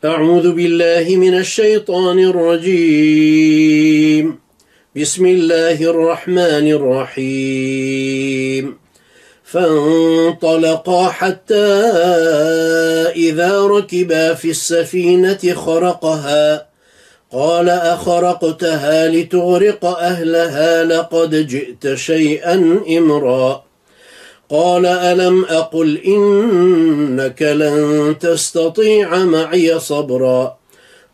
أعوذ بالله من الشيطان الرجيم. بسم الله الرحمن الرحيم. فانطلقا حتى إذا ركبا في السفينة خرقها قال أخرقتها لتغرق أهلها لقد جئت شيئا إمرا قال ألم أقل إنك لن تستطيع معي صبرا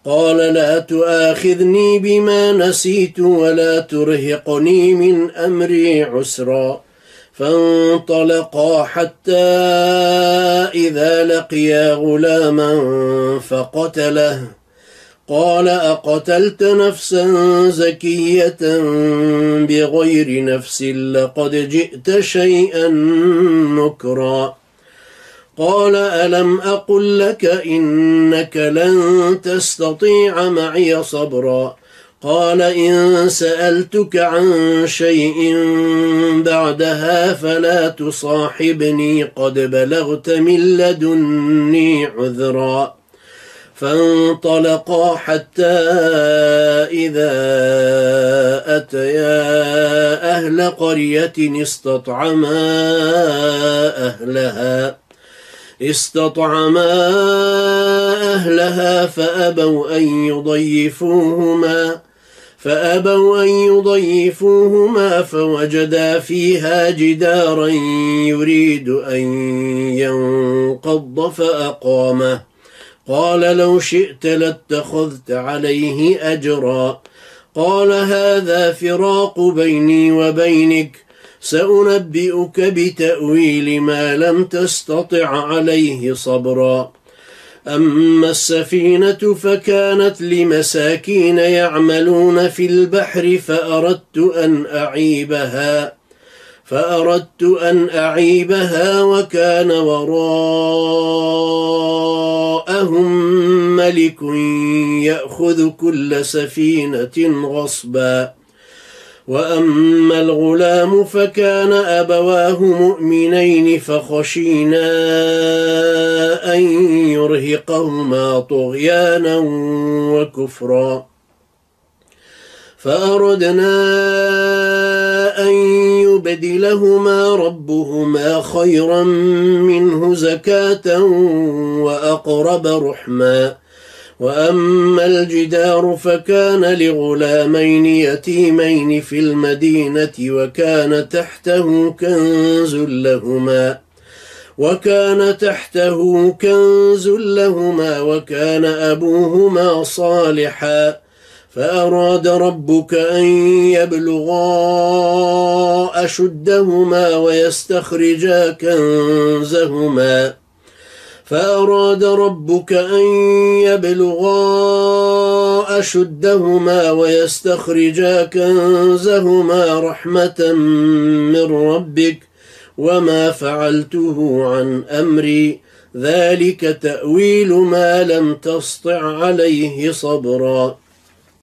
قال لا تؤاخذني بما نسيت ولا ترهقني من أمري عسرا فانطلقا حتى إذا لقيا غلاما فقتله قال أقتلت نفسا زكية بغير نفس لقد جئت شيئا نكرا قال ألم أقل لك إنك لن تستطيع معي صبرا قال إن سألتك عن شيء بعدها فلا تصاحبني قد بلغت من لدني عذرا فانطلقا حتى إذا أتيا أهل قرية استطعما أهلها فأبوا أن يضيفوهما فوجدا فيها جدارا يريد أن ينقض فأقامه قال لو شئت لاتخذت عليه أجرا قال هذا فراق بيني وبينك سأنبئك بتأويل ما لم تستطع عليه صبرا أما السفينة فكانت لمساكين يعملون في البحر فأردت أن أعيبها وكان وراءهم ملك يأخذ كل سفينة غصبا وأما الغلام فكان أبواه مؤمنين فخشينا أن يرهقهما طغيانا وكفرا فأردنا أن يبدلهما ربهما خيرا منه زكاة وأقرب رحما وأما الجدار فكان لغلامين يتيمين في المدينة وكان تحته كنز لهما وكان أبوهما صالحا فأراد ربك أن يبلغا أشدهما ويستخرجا كنزهما رحمة من ربك وما فعلته عن أمري ذلك تأويل ما لم تسطع عليه صبرا